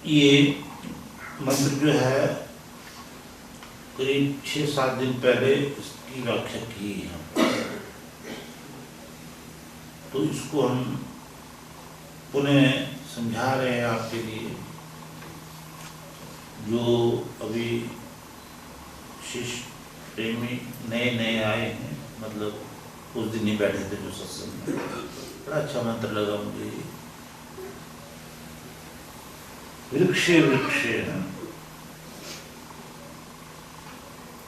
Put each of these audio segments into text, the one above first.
ये मंत्र जो है करीब 6-7 दिन पहले इसकी व्याख्या की है, तो इसको हम पुनः समझा रहे हैं आपके लिए। जो अभी शिष्य प्रेमी नए नए आए हैं, मतलब उस दिन ही बैठे थे जो सत्संग में, बड़ा अच्छा मंत्र लगा मुझे। वृक्षे वृक्षे है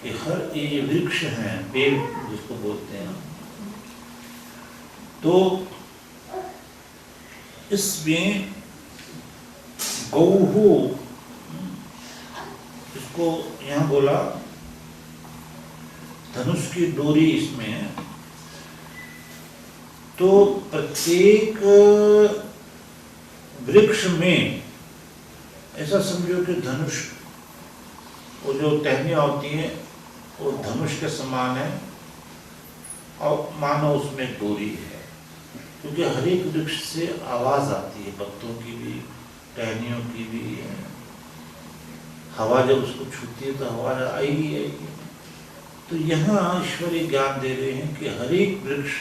कि हर ये वृक्ष हैं, पेड़ जिसको बोलते हैं, तो इसमें गौहु, इसको यहाँ बोला धनुष की डोरी इसमें है। तो प्रत्येक वृक्ष में ऐसा समझो कि धनुष, वो जो टहनियाँ होती हैं वो धनुष के समान है, और मानो उसमें डोरी है, क्योंकि हर एक वृक्ष से आवाज आती है, पत्तों की भी, टहनियों की भी। हवा जब उसको छूती है तो आवाज आएगी आएगी। तो यहाँ ईश्वरीय ज्ञान दे रहे हैं कि हर एक वृक्ष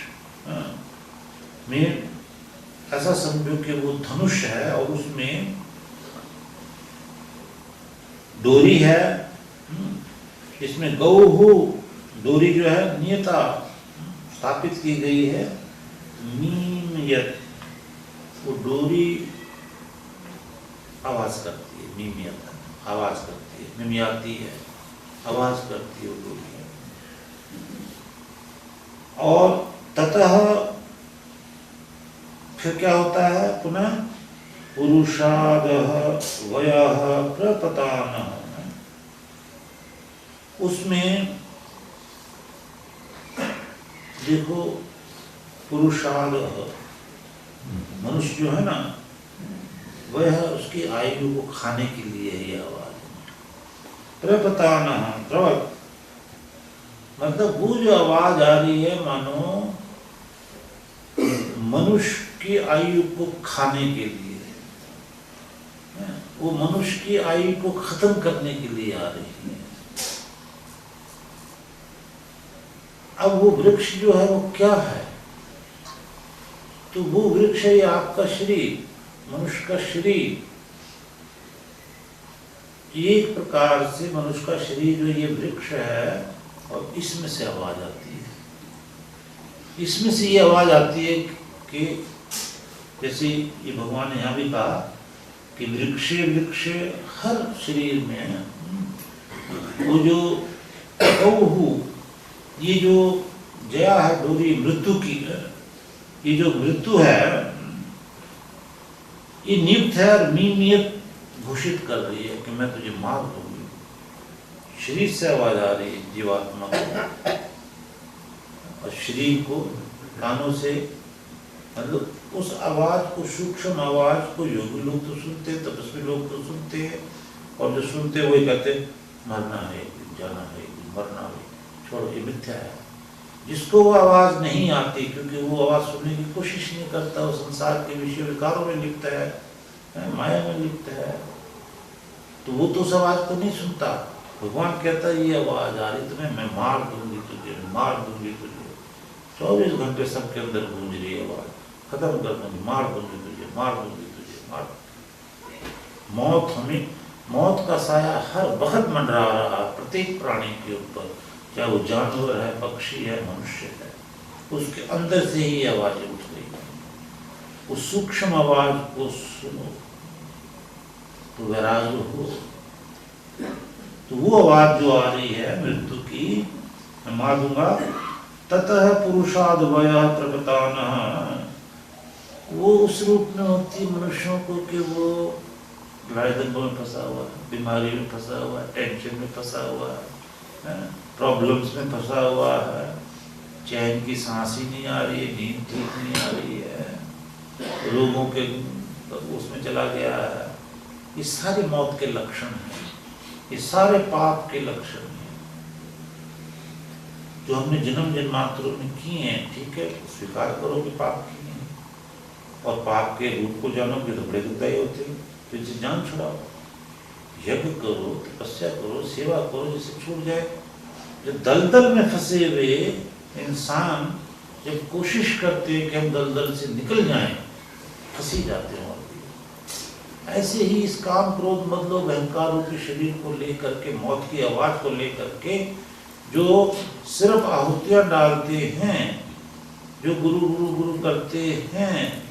में ऐसा समझो कि वो धनुष है, और उसमें डोरी है। इसमें गौहु, डोरी जो है नियता स्थापित की गई है। मीमयत, वो डोरी आवाज करती है, मीमयत आवाज करती है, मिमियाती है, आवाज करती है वो डोरी। और ततः फिर क्या होता है, पुनः पुरुषादः वयः प्रपतानः, उसमें देखो पुरुषादः, मनुष्य जो है ना, वह उसकी आयु को खाने के लिए ही आवाज। प्रपतानः, प्रवत मतलब वो जो आवाज आ रही है मानो मनुष्य की आयु को खाने के लिए, वो मनुष्य की आयु को खत्म करने के लिए आ रही है। अब वो वृक्ष जो है वो क्या है, तो वो वृक्ष है आपका शरीर, मनुष्य का शरीर। एक प्रकार से मनुष्य का शरीर जो ये वृक्ष है, और इसमें से आवाज आती है, इसमें से ये आवाज आती है कि जैसे ये भगवान ने यहाँ भी कहा कि वृक्षे वृक्षे, हर शरीर में वो जो गौहु, ये जो जया है डोरी मृत्यु की, ये जो मृत्यु है ये नियुक्त है और मीमियत घोषित कर रही है कि मैं तुझे मार दूंगी। शरीर से आवाज आ रही है जीवात्मा को, और शरीर को कानों से, मतलब उस आवाज को, सूक्ष्म आवाज को योगी लोग तो सुनते, तपस्वी लोग तो सुनते हैं, और जो सुनते वही कहते मरना है, जाना है, मरना है, छोड़ो ये मिथ्या है। जिसको वो आवाज नहीं आती, क्योंकि वो आवाज सुनने की कोशिश नहीं करता, वो संसार के विषय विकारों में लिप्त है, माया में लिप्त है, तो वो तो उस आवाज को नहीं सुनता। भगवान कहता है ये आवाज आ रही तुम्हें, मैं मार दूंगी तुझे, मार दूंगी तुझे। 24 घंटे सबके अंदर गूंज रही है आवाज, खत्म कर दूंगी, मार दूंगी तुझे, मार दूंगी तुझे, मार। मौत, हमें मौत का साया हर वक्त मंडरा रहा प्रत्येक प्राणी के ऊपर, चाहे वो जानवर है, पक्षी है, मनुष्य है, उसके अंदर से ही आवाजें उठ रही है। उस सूक्ष्म आवाज को सुनो तो वैराग्य हो। तो वो आवाज जो आ रही है मृत्यु की, मैं मार दूंगा। ततः पुरुषाद वयः प्रपतानः, वो उस रूप में होती मनुष्यों को कि वो लड़ाई दंगों में फंसा हुआ है, बीमारी में फंसा हुआ है, टेंशन में फंसा हुआ है, प्रॉब्लम्स में फंसा हुआ है, चैन की सांस ही नहीं आ रही है, नींद ठीक नहीं आ रही है, रोगों के उसमें चला गया है। ये सारे मौत के लक्षण हैं, ये सारे पाप के लक्षण हैं जो हमने जन्म जन्मांतरों में किए हैं। ठीक है, स्वीकार करो कि पाप किए हैं, और पाप के रूप को जानोगे तो बड़े दुखदाई होते हैं। तो इनसे जान छुड़ाओ, यज्ञ करो, तपस्या करो, सेवा करो, जिससे छूट जाए। जो दलदल में फंसे हुए इंसान जब कोशिश करते हैं कि हम दलदल से निकल जाएं, फंसी जाते हैं। और ऐसे ही इस काम क्रोध मद लोभ अहंकार रूपी शरीर को लेकर के, मौत की आवाज को लेकर के जो सिर्फ आहुतियां डालते हैं, जो गुरु गुरु गुरु करते हैं,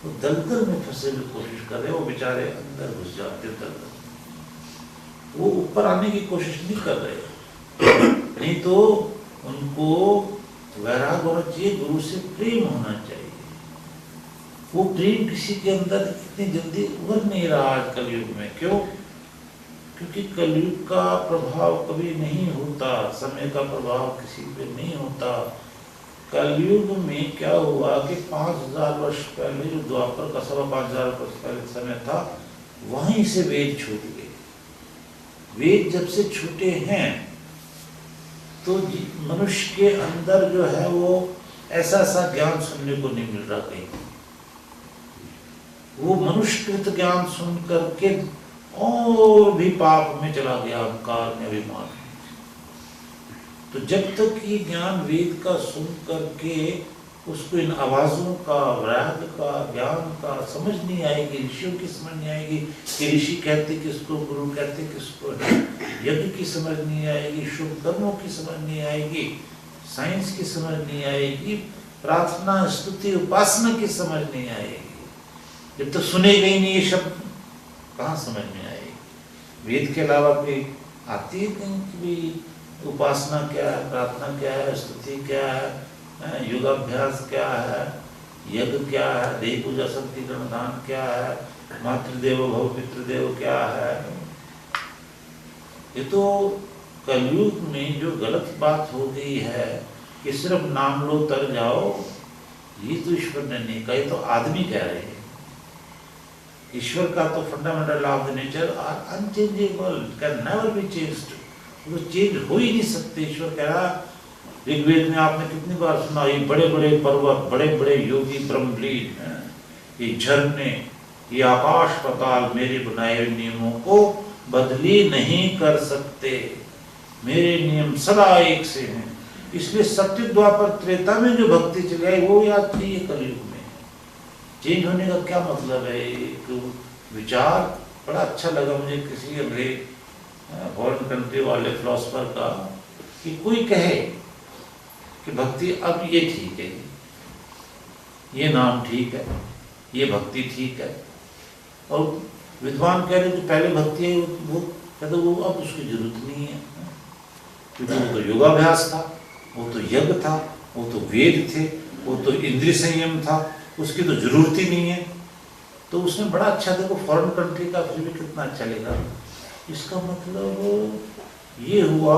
वो दलदल में फंसे हुए कोशिश कर रहे हैं। वो बेचारे अंदर घुस जाते हैं दलदल, वो ऊपर आने की कोशिश नहीं कर रहे। नहीं तो उनको वैराग होना चाहिए, गुरु से प्रेम होना चाहिए। वो प्रेम किसी के अंदर इतनी जल्दी उभर नहीं रहा आज कलयुग में। क्यों? क्योंकि कलयुग का प्रभाव कभी नहीं होता, समय का प्रभाव किसी पे नहीं होता। कलयुग में क्या हुआ कि 5000 वर्ष पहले जो द्वापर का 5500 वर्ष पहले समय था, वहीं से वेद छूट गए। वेद जब से छूटे हैं तो मनुष्य के अंदर जो है वो ऐसा ज्ञान सुनने को नहीं मिल रहा कहीं। वो मनुष्यकृत ज्ञान सुन करके और भी पाप में चला गया, अहंकार में, अभिमान। तो जब तक ये ज्ञान वेद का सुन करके उसको इन आवाजों का, वैराग्य का, ज्ञान का समझ नहीं आएगी, ऋषियों की समझ नहीं आएगी कि ऋषि कहते किसको, गुरु कहते किसको, यज्ञ की समझ नहीं आएगी, शुभ कर्मों की समझ नहीं आएगी, साइंस की समझ नहीं आएगी, प्रार्थना स्तुति उपासना की समझ नहीं आएगी। जब तक सुनेगा ही नहीं ये शब्द, कहाँ समझ में आएगी? वेद के अलावा कोई आती है कहीं भी? उपासना क्या है, प्रार्थना क्या है, स्तुति क्या है, योगाभ्यास क्या है, यज्ञ क्या है, देह पूजा शक्ति दान क्या है, मातृदेवो भव पितृदेव क्या है? ये तो कलयुग में जो गलत बात हो गई है कि सिर्फ नाम लो तर जाओ, ये तो ईश्वर ने नहीं कहा, ये तो आदमी कह रहे हैं। ईश्वर का तो fundamental law of the nature are unchangeable, can never be changed. वो चेंज हो ही नहीं सकते। ईश्वर कह रहा, ऋग्वेद में आपने कितनी बार सुना, ये बड़े बड़े पर्वत, बड़े बड़े योगी ब्रह्मलीन, ये झरने, ये आकाश पाताल मेरे बनाए हुए नियमों को बदली नहीं कर सकते, मेरे नियम सदा एक से हैं। इसलिए सत्य द्वापर त्रेता में जो भक्ति चली आई वो याद चाहिए कलयुग में। चेंज होने का क्या मतलब है? एक विचार बड़ा अच्छा लगा मुझे किसी अंग्रेज फॉरेन कंट्री वाले फिलोसफर का, कि कोई कहे कि भक्ति अब ये ठीक है, ये नाम ठीक है, ये भक्ति ठीक है, और विद्वान कह रहे जो पहले भक्ति है वो कहते वो अब उसकी जरूरत नहीं है, क्योंकि वो तो योगाभ्यास था, वो तो यज्ञ था, वो तो वेद थे, वो तो इंद्रिय संयम था, उसकी तो जरूरत ही नहीं है। तो उसने बड़ा अच्छा, देखो फॉरेन कंट्री का फिर भी कितना अच्छा लिखा। इसका मतलब ये हुआ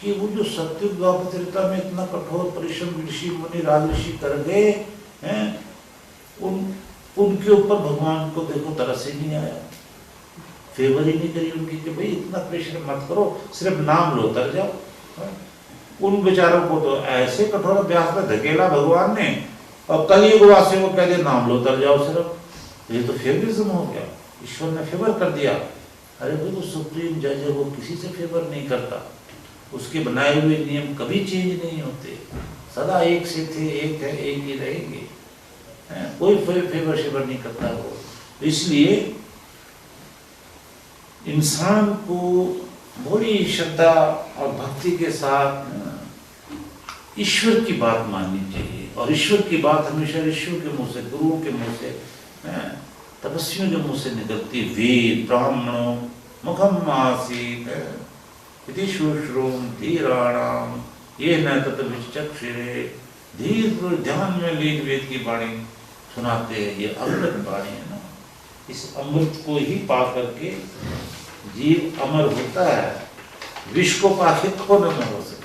कि वो जो सत्य द्वापर त्रेता में इतना कठोर परिश्रम ऋषि मुनि राजऋषि कर गए हैं, उनके ऊपर भगवान को देखो तरस ही नहीं आया, फेवर ही नहीं करी उनकी कि भाई इतना प्रेशर मत करो, सिर्फ नाम लो तर जाओ। उन बेचारों को तो ऐसे कठोर अभ्यास में धकेला भगवान ने, और कलयुग वासियों को कहते नाम लो तर जाओ सिर्फ। ये तो फेवरिज्म हो गया, ईश्वर ने फेवर कर दिया। अरे भाई वो सुप्रीम जज है, वो किसी से फेवर नहीं करता, उसके बनाए हुए नियम कभी चेंज नहीं होते, सदा एक से थे, एक है, एक ही रहेंगे, कोई फेवर शेवर नहीं करता वो। इसलिए इंसान को बड़ी श्रद्धा और भक्ति के साथ ईश्वर की बात माननी चाहिए, और ईश्वर की बात हमेशा ऋषियों के मुंह से, गुरुओं के मुंह से, तपस्वियों के मुंह से निकलती। वेद ब्राह्मणों मुखम आसीत इति शुश्रूम धीराणाम ये न तत्विचक्षुरे। धीर ध्यान में लीन वेद की वाणी सुनाते हैं, ये अमृत वाणी है ना। इस अमृत को ही पा करके जीव अमर होता है, विष को पाके कौन अमर हो सकता है?